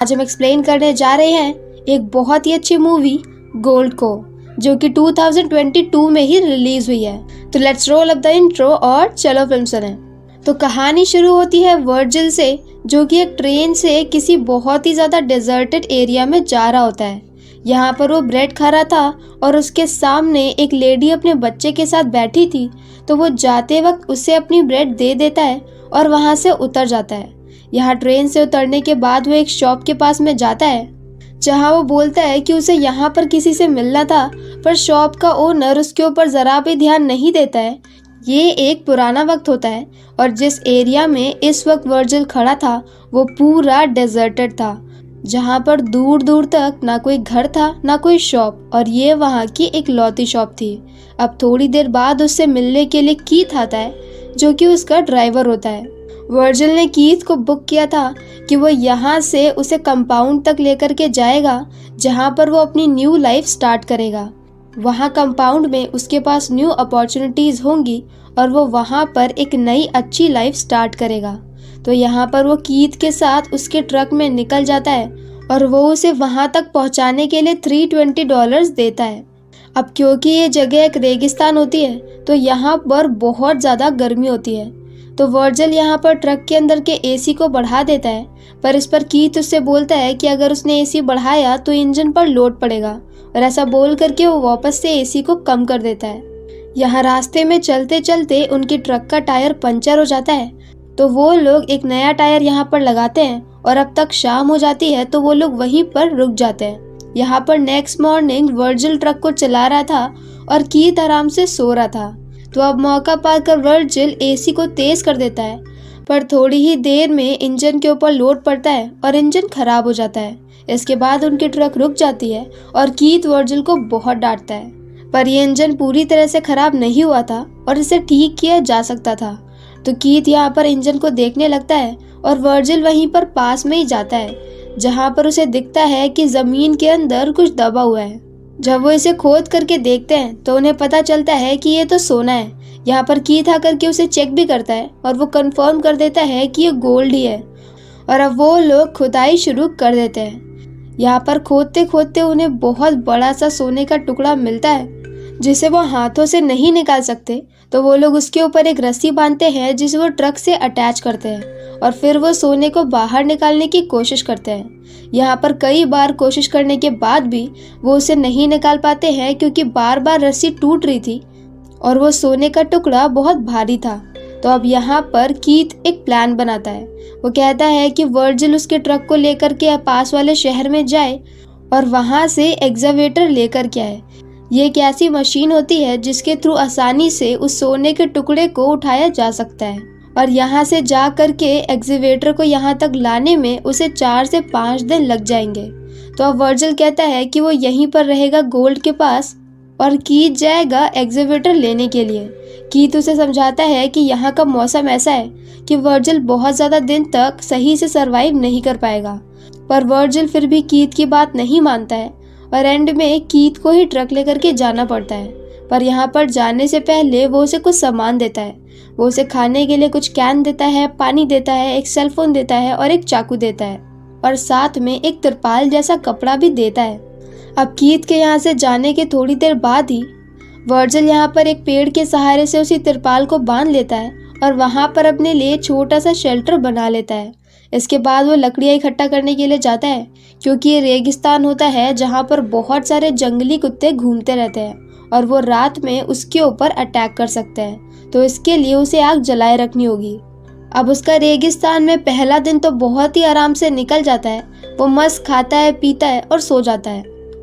आज हम एक्सप्लेन करने जा रहे हैं एक बहुत ही अच्छी मूवी गोल्ड को, जो कि 2022 में ही रिलीज हुई है। तो let's roll up the intro और चलो फिल्म सुने। तो कहानी शुरू होती है वर्जिल से, जो कि एक ट्रेन से किसी बहुत ही ज़्यादा डेजर्टेड एरिया में जा रहा होता है। यहाँ पर वो ब्रेड खा रहा था और उसके सामने एक लेडी अपने बच्चे के साथ बैठी थी। तो वो जाते वक्त उसे अपनी ब्रेड दे देता है और वहाँ से उतर जाता है। यहाँ ट्रेन से उतरने के बाद वो एक शॉप के पास में जाता है, जहाँ वो बोलता है कि उसे यहाँ पर किसी से मिलना था, पर शॉप का ओनर उसके ऊपर ज़रा भी ध्यान नहीं देता है। ये एक पुराना वक्त होता है और जिस एरिया में इस वक्त वर्जिल खड़ा था वो पूरा डेजर्टेड था, जहाँ पर दूर दूर तक ना कोई घर था ना कोई शॉप, और ये वहाँ की एक लौती शॉप थी। अब थोड़ी देर बाद उससे मिलने के लिए कीथ आता है, जो कि उसका ड्राइवर होता है। वर्जिल ने कीथ को बुक किया था कि वो यहाँ से उसे कंपाउंड तक लेकर के जाएगा, जहाँ पर वो अपनी न्यू लाइफ स्टार्ट करेगा। वहाँ कंपाउंड में उसके पास न्यू अपॉर्चुनिटीज़ होंगी और वो वहाँ पर एक नई अच्छी लाइफ स्टार्ट करेगा। तो यहाँ पर वो कीथ के साथ उसके ट्रक में निकल जाता है और वो उसे वहाँ तक पहुँचाने के लिए $320 देता है। अब क्योंकि ये जगह एक रेगिस्तान होती है तो यहाँ पर बहुत ज़्यादा गर्मी होती है। तो वर्जिल यहाँ पर ट्रक के अंदर के एसी को बढ़ा देता है, पर इस पर कीथ उससे बोलता है कि अगर उसने एसी बढ़ाया तो इंजन पर लोड पड़ेगा, और ऐसा बोल करके वो वापस से एसी को कम कर देता है। यहाँ रास्ते में चलते चलते उनकी ट्रक का टायर पंचर हो जाता है, तो वो लोग एक नया टायर यहाँ पर लगाते हैं और अब तक शाम हो जाती है तो वो लोग वहीं पर रुक जाते हैं। यहाँ पर नेक्स्ट मॉर्निंग वर्जिल ट्रक को चला रहा था और कीथ आराम से सो रहा था। तो अब मौका पाकर वर्जिल एसी को तेज कर देता है, पर थोड़ी ही देर में इंजन के ऊपर लोड पड़ता है और इंजन खराब हो जाता है। इसके बाद उनकी ट्रक रुक जाती है और कीथ वर्जिल को बहुत डांटता है, पर यह इंजन पूरी तरह से खराब नहीं हुआ था और इसे ठीक किया जा सकता था। तो कीथ यहाँ पर इंजन को देखने लगता है और वर्जिल वहीं पर पास में ही जाता है, जहाँ पर उसे दिखता है कि जमीन के अंदर कुछ दबा हुआ है। जब वो इसे खोद करके देखते हैं तो उन्हें पता चलता है कि ये तो सोना है। यहाँ पर कीथ आकर के उसे चेक भी करता है और वो कंफर्म कर देता है कि ये गोल्ड ही है, और अब वो लोग खुदाई शुरू कर देते हैं। यहाँ पर खोदते खोदते उन्हें बहुत बड़ा सा सोने का टुकड़ा मिलता है, जिसे वो हाथों से नहीं निकाल सकते। तो वो लोग उसके ऊपर एक रस्सी बांधते हैं जिसे वो ट्रक से अटैच करते हैं और फिर वो सोने को बाहर निकालने की कोशिश करते हैं। यहाँ पर कई बार कोशिश करने के बाद भी वो उसे नहीं निकाल पाते हैं, क्योंकि बार बार रस्सी टूट रही थी और वो सोने का टुकड़ा बहुत भारी था। तो अब यहाँ पर कीथ एक प्लान बनाता है। वो कहता है कि वर्जिल उसके ट्रक को लेकर के पास वाले शहर में जाए और वहाँ से एक्सकवेटर लेकर के आए। ये एक ऐसी मशीन होती है जिसके थ्रू आसानी से उस सोने के टुकड़े को उठाया जा सकता है, और यहाँ से जा करके एक्सकवेटर को यहाँ तक लाने में उसे 4 से 5 दिन लग जाएंगे। तो अब वर्जिल कहता है कि वो यहीं पर रहेगा गोल्ड के पास और कीथ जाएगा एक्सकवेटर लेने के लिए। कीथ उसे समझाता है कि यहाँ का मौसम ऐसा है कि वर्जिल बहुत ज़्यादा दिन तक सही से सरवाइव नहीं कर पाएगा, पर वर्जिल फिर भी कीथ की बात नहीं मानता है और एंड में कीथ को ही ट्रक लेकर के जाना पड़ता है। पर यहाँ पर जाने से पहले वो उसे कुछ सामान देता है। वो उसे खाने के लिए कुछ कैन देता है, पानी देता है, एक सेल फोन देता है और एक चाकू देता है, और साथ में एक तिरपाल जैसा कपड़ा भी देता है। अब कीथ के यहाँ से जाने के थोड़ी देर बाद ही वर्जिल यहाँ पर एक पेड़ के सहारे से उसी तिरपाल को बांध लेता है और वहाँ पर अपने लिए छोटा सा शेल्टर बना लेता है। इसके बाद वो लकड़ियाँ इकट्ठा करने के लिए जाता है, क्योंकि ये रेगिस्तान होता है जहाँ पर बहुत सारे जंगली कुत्ते घूमते रहते हैं और वो रात में उसके ऊपर अटैक कर सकते हैं। तो इसके लिए उसे आग जलाए रखनी होगी। अब उसका रेगिस्तान में पहला दिन तो बहुत ही आराम से निकल जाता है। वो मस्त खाता है, पीता है और सो जाता है,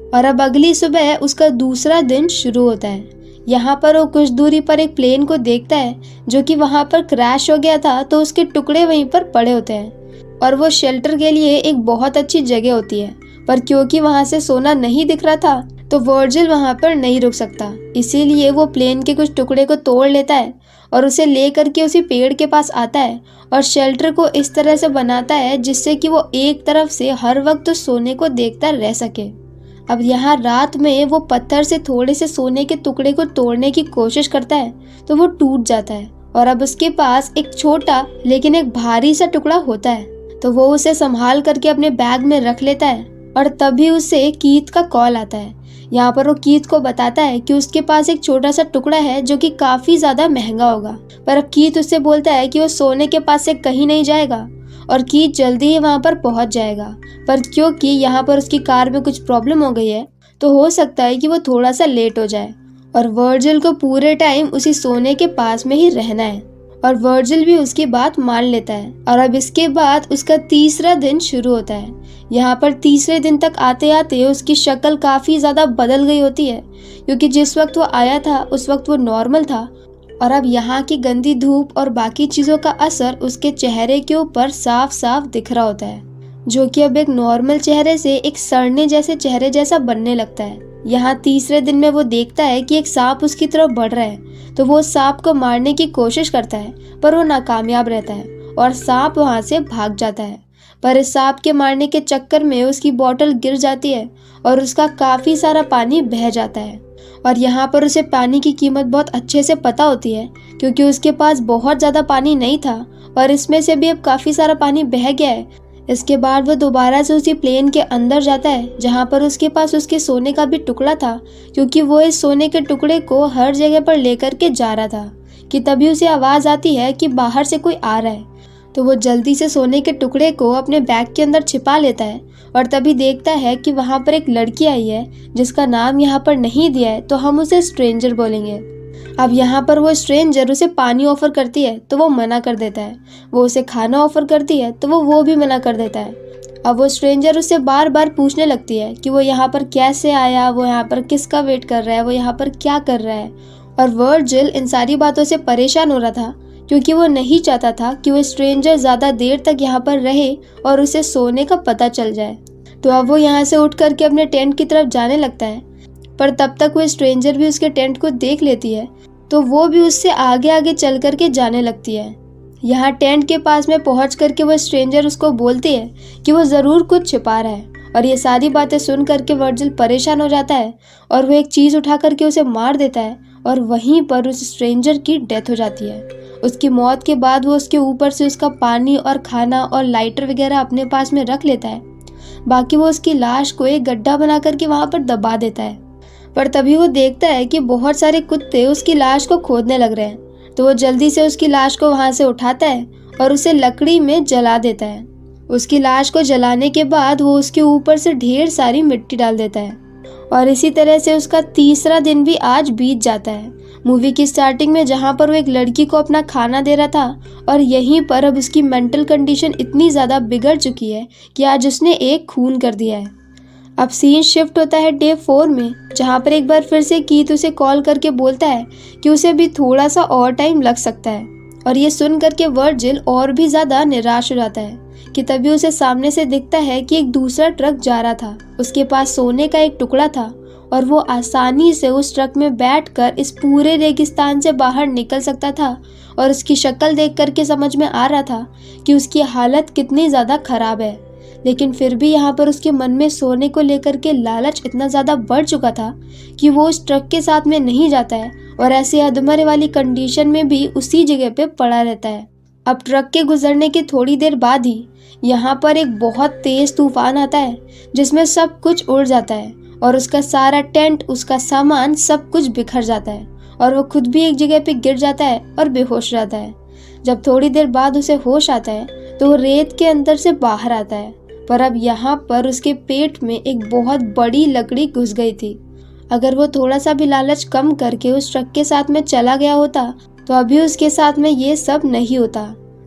और अब अगली सुबह उसका दूसरा दिन शुरू होता है। यहाँ पर वो कुछ दूरी पर एक प्लेन को देखता है जो कि वहाँ पर क्रैश हो गया था, तो उसके टुकड़े वहीं पर पड़े होते हैं और वो शेल्टर के लिए एक बहुत अच्छी जगह होती है। पर क्योंकि वहाँ से सोना नहीं दिख रहा था तो वर्जिल वहाँ पर नहीं रुक सकता, इसीलिए वो प्लेन के कुछ टुकड़े को तोड़ लेता है और उसे ले करके उसी पेड़ के पास आता है और शेल्टर को इस तरह से बनाता है जिससे कि वो एक तरफ से हर वक्त उस सोने को देखता रह सके। अब यहाँ रात में वो पत्थर से थोड़े से सोने के टुकड़े को तोड़ने की कोशिश करता है तो वो टूट जाता है और अब उसके पास एक छोटा लेकिन एक भारी सा टुकड़ा होता है। तो वो उसे संभाल करके अपने बैग में रख लेता है और तभी उसे कीथ का कॉल आता है। यहाँ पर वो कीथ को बताता है कि उसके पास एक छोटा सा टुकड़ा है जो कि काफी ज्यादा महंगा होगा, पर अब कीथ उससे बोलता है कि वो सोने के पास से कहीं नहीं जाएगा और कीथ जल्दी ही वहाँ पर पहुँच जाएगा। पर क्योंकि यहाँ पर उसकी कार में कुछ प्रॉब्लम हो गई है तो हो सकता है कि वो थोड़ा सा लेट हो जाए और वर्जिल को पूरे टाइम उसी सोने के पास में ही रहना है और वर्जिल भी उसकी बात मान लेता है। और अब इसके बाद उसका तीसरा दिन शुरू होता है। यहाँ पर तीसरे दिन तक आते आते उसकी शक्ल काफ़ी ज़्यादा बदल गई होती है, क्योंकि जिस वक्त वो आया था उस वक्त वो नॉर्मल था और अब यहाँ की गंदी धूप और बाकी चीज़ों का असर उसके चेहरे के ऊपर साफ साफ दिख रहा होता है, जो कि अब एक नॉर्मल चेहरे से एक सड़ने जैसे चेहरे जैसा बनने लगता है। यहाँ तीसरे दिन में वो देखता है कि एक सांप उसकी तरफ बढ़ रहा है, तो वो सांप को मारने की कोशिश करता है पर वो नाकामयाब रहता है और सांप वहाँ से भाग जाता है। पर इस सांप के मारने के चक्कर में उसकी बोतल गिर जाती है और उसका काफ़ी सारा पानी बह जाता है और यहाँ पर उसे पानी की कीमत बहुत अच्छे से पता होती है, क्योंकि उसके पास बहुत ज़्यादा पानी नहीं था और इसमें से भी अब काफ़ी सारा पानी बह गया है। इसके बाद वो दोबारा से उसी प्लेन के अंदर जाता है जहाँ पर उसके पास उसके सोने का भी टुकड़ा था, क्योंकि वो इस सोने के टुकड़े को हर जगह पर लेकर के जा रहा था कि तभी उसे आवाज़ आती है कि बाहर से कोई आ रहा है। तो वो जल्दी से सोने के टुकड़े को अपने बैग के अंदर छिपा लेता है और तभी देखता है कि वहाँ पर एक लड़की आई है जिसका नाम यहाँ पर नहीं दिया है, तो हम उसे स्ट्रेंजर बोलेंगे। अब यहाँ पर वो स्ट्रेंजर उसे पानी ऑफर करती है तो वो मना कर देता है। वो उसे खाना ऑफर करती है तो वो भी मना कर देता है। अब वो स्ट्रेंजर उससे बार बार पूछने लगती है कि वो यहाँ पर कैसे आया, वो यहाँ पर किसका वेट कर रहा है, वो यहाँ पर क्या कर रहा है। और वर्जिल इन सारी बातों से परेशान हो रहा था, क्योंकि वो नहीं चाहता था कि वो स्ट्रेंजर ज़्यादा देर तक यहाँ पर रहे और उसे सोने का पता चल जाए। तो अब वो यहाँ से उठ करके अपने टेंट की तरफ जाने लगता है, पर तब तक वो स्ट्रेंजर भी उसके टेंट को देख लेती है तो वो भी उससे आगे आगे चल करके जाने लगती है। यहाँ टेंट के पास में पहुँच करके वो स्ट्रेंजर उसको बोलती है कि वो ज़रूर कुछ छिपा रहा है और ये सारी बातें सुन करके वर्जिल परेशान हो जाता है और वो एक चीज़ उठा करके उसे मार देता है और वहीं पर उस स्ट्रेंजर की डेथ हो जाती है। उसकी मौत के बाद वो उसके ऊपर से उसका पानी और खाना और लाइटर वगैरह अपने पास में रख लेता है। बाकी वो उसकी लाश को एक गड्ढा बना करके वहाँ पर दबा देता है। पर तभी वो देखता है कि बहुत सारे कुत्ते उसकी लाश को खोदने लग रहे हैं, तो वो जल्दी से उसकी लाश को वहाँ से उठाता है और उसे लकड़ी में जला देता है। उसकी लाश को जलाने के बाद वो उसके ऊपर से ढेर सारी मिट्टी डाल देता है और इसी तरह से उसका तीसरा दिन भी आज बीत जाता है। मूवी की स्टार्टिंग में जहाँ पर वो एक लड़की को अपना खाना दे रहा था और यहीं पर अब उसकी मेंटल कंडीशन इतनी ज़्यादा बिगड़ चुकी है कि आज उसने एक खून कर दिया है। अब सीन शिफ्ट होता है डे 4 में, जहाँ पर एक बार फिर से कीथ उसे कॉल करके बोलता है कि उसे भी थोड़ा सा और टाइम लग सकता है और ये सुन करके वर्जिल और भी ज़्यादा निराश हो जाता है कि तभी उसे सामने से दिखता है कि एक दूसरा ट्रक जा रहा था। उसके पास सोने का एक टुकड़ा था और वो आसानी से उस ट्रक में बैठकर इस पूरे रेगिस्तान से बाहर निकल सकता था और उसकी शक्ल देख करके समझ में आ रहा था कि उसकी हालत कितनी ज़्यादा ख़राब है। लेकिन फिर भी यहाँ पर उसके मन में सोने को लेकर के लालच इतना ज़्यादा बढ़ चुका था कि वो उस ट्रक के साथ में नहीं जाता है और ऐसी अधमरे वाली कंडीशन में भी उसी जगह पे पड़ा रहता है। अब ट्रक के गुजरने के थोड़ी देर बाद ही यहाँ पर एक बहुत तेज़ तूफान आता है जिसमें सब कुछ उड़ जाता है और उसका सारा टेंट, उसका सामान, सब कुछ बिखर जाता है और वो खुद भी एक जगह पे गिर जाता है और बेहोश रहता है। जब थोड़ी देर बाद उसे होश आता है तो वो रेत के अंदर से बाहर आता है, पर अब यहाँ पर उसके पेट में एक बहुत बड़ी लकड़ी घुस गई थी। अगर वो थोड़ा सा भी लालच कम करके उस ट्रक के साथ में चला गया होता तो अभी उसके साथ में ये सब नहीं होता।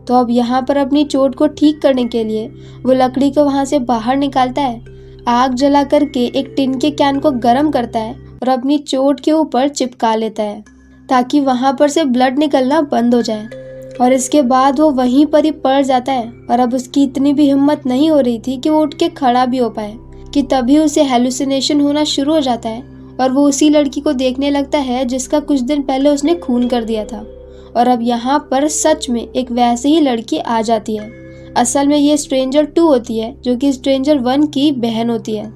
तो अब यहाँ पर अपनी चोट को ठीक करने के लिए वो लकड़ी को वहाँ से बाहर निकालता है, आग जला करके एक टिन के कैन को गर्म करता है और अपनी चोट के ऊपर चिपका लेता है ताकि वहाँ पर से ब्लड निकलना बंद हो जाए। और इसके बाद वो वहीं पर ही पड़ जाता है और अब उसकी इतनी भी हिम्मत नहीं हो रही थी कि वो उठ के खड़ा भी हो पाए कि तभी उसे हेलुसिनेशन होना शुरू हो जाता है और वो उसी लड़की को देखने लगता है जिसका कुछ दिन पहले उसने खून कर दिया था। और अब यहाँ पर सच में एक वैसे ही लड़की आ जाती है। असल में ये स्ट्रेंजर 2 होती है जो कि स्ट्रेंजर 1 की बहन होती है।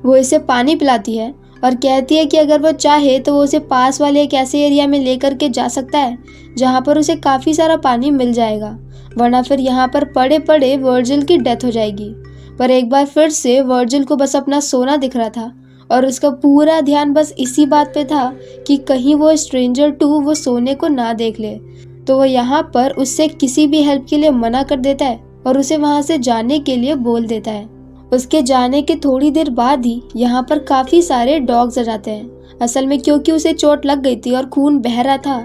वो इसे पानी पिलाती है और कहती है कि अगर वो चाहे तो वो उसे पास वाले एक ऐसे एरिया में लेकर के जा सकता है जहाँ पर उसे काफ़ी सारा पानी मिल जाएगा, वरना फिर यहाँ पर पड़े पड़े वर्जिल की डेथ हो जाएगी। पर एक बार फिर से वर्जिल को बस अपना सोना दिख रहा था और उसका पूरा ध्यान बस इसी बात पे था कि कहीं वो स्ट्रेंजर 2 वो सोने को ना देख ले। तो वो यहाँ पर उससे किसी भी हेल्प के लिए मना कर देता है और उसे वहाँ से जाने के लिए बोल देता है। उसके जाने के थोड़ी देर बाद ही यहाँ पर काफ़ी सारे डॉग्स आ जाते हैं। असल में क्योंकि उसे चोट लग गई थी और खून बह रहा था,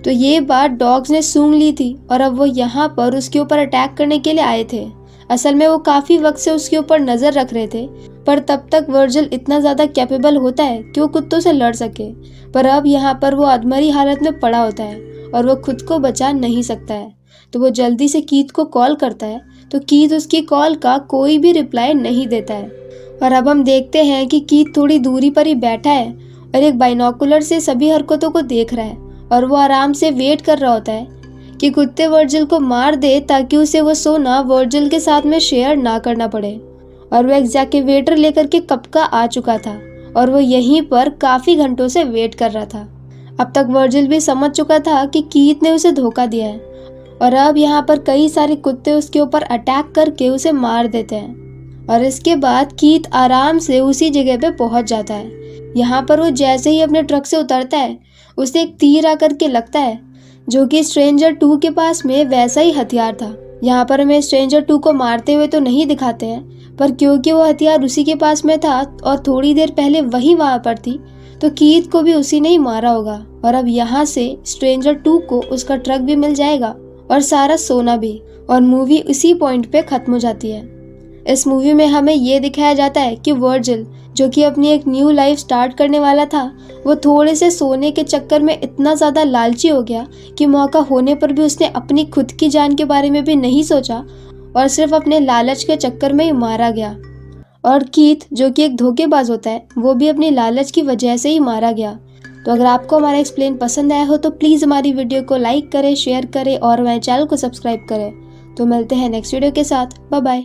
तो ये बात डॉग्स ने सूंघ ली थी और अब वो यहाँ पर उसके ऊपर अटैक करने के लिए आए थे। असल में वो काफ़ी वक्त से उसके ऊपर नज़र रख रहे थे, पर तब तक वर्जिल इतना ज़्यादा कैपेबल होता है कि वो कुत्तों से लड़ सके। पर अब यहाँ पर वो अधमरी हालत में पड़ा होता है और वो खुद को बचा नहीं सकता है। तो वो जल्दी से कीथ को कॉल करता है, तो कीथ उसकी कॉल का कोई भी रिप्लाई नहीं देता है। और अब हम देखते हैं कि कीथ थोड़ी दूरी पर ही बैठा है और एक बाइनोकुलर से सभी हरकतों को देख रहा है और वो आराम से वेट कर रहा होता है कि कुत्ते वर्जिल को मार दे ताकि उसे वो सोना वर्जिल के साथ में शेयर ना करना पड़े। और वो एग्जैकेवेटर लेकर के कब का आ चुका था और वो यहीं पर काफ़ी घंटों से वेट कर रहा था। अब तक वर्जिल भी समझ चुका था कि कीथ ने उसे धोखा दिया है और अब यहाँ पर कई सारे कुत्ते उसके ऊपर अटैक करके उसे मार देते हैं। और इसके बाद कीथ आराम से उसी जगह पे पहुंच जाता है। यहाँ पर वो जैसे ही अपने ट्रक से उतरता है, उसे एक तीर आकर के लगता है जो कि स्ट्रेंजर 2 के पास में वैसा ही हथियार था। यहाँ पर हमें स्ट्रेंजर 2 को मारते हुए तो नहीं दिखाते हैं, पर क्योंकि वो हथियार उसी के पास में था और थोड़ी देर पहले वही वहाँ पर थी, तो कीथ को भी उसी ने ही मारा होगा। और अब यहाँ से स्ट्रेंजर 2 को उसका ट्रक भी मिल जाएगा और सारा सोना भी, और मूवी उसी पॉइंट पे खत्म हो जाती है। इस मूवी में हमें ये दिखाया जाता है कि वर्जिल जो कि अपनी एक न्यू लाइफ स्टार्ट करने वाला था, वो थोड़े से सोने के चक्कर में इतना ज़्यादा लालची हो गया कि मौका होने पर भी उसने अपनी खुद की जान के बारे में भी नहीं सोचा और सिर्फ अपने लालच के चक्कर में ही मारा गया। और कीथ जो कि एक धोखेबाज होता है, वो भी अपनी लालच की वजह से ही मारा गया। तो अगर आपको हमारा एक्सप्लेन पसंद आया हो तो प्लीज़ हमारी वीडियो को लाइक करें, शेयर करें और हमारे चैनल को सब्सक्राइब करें। तो मिलते हैं नेक्स्ट वीडियो के साथ। Bye bye.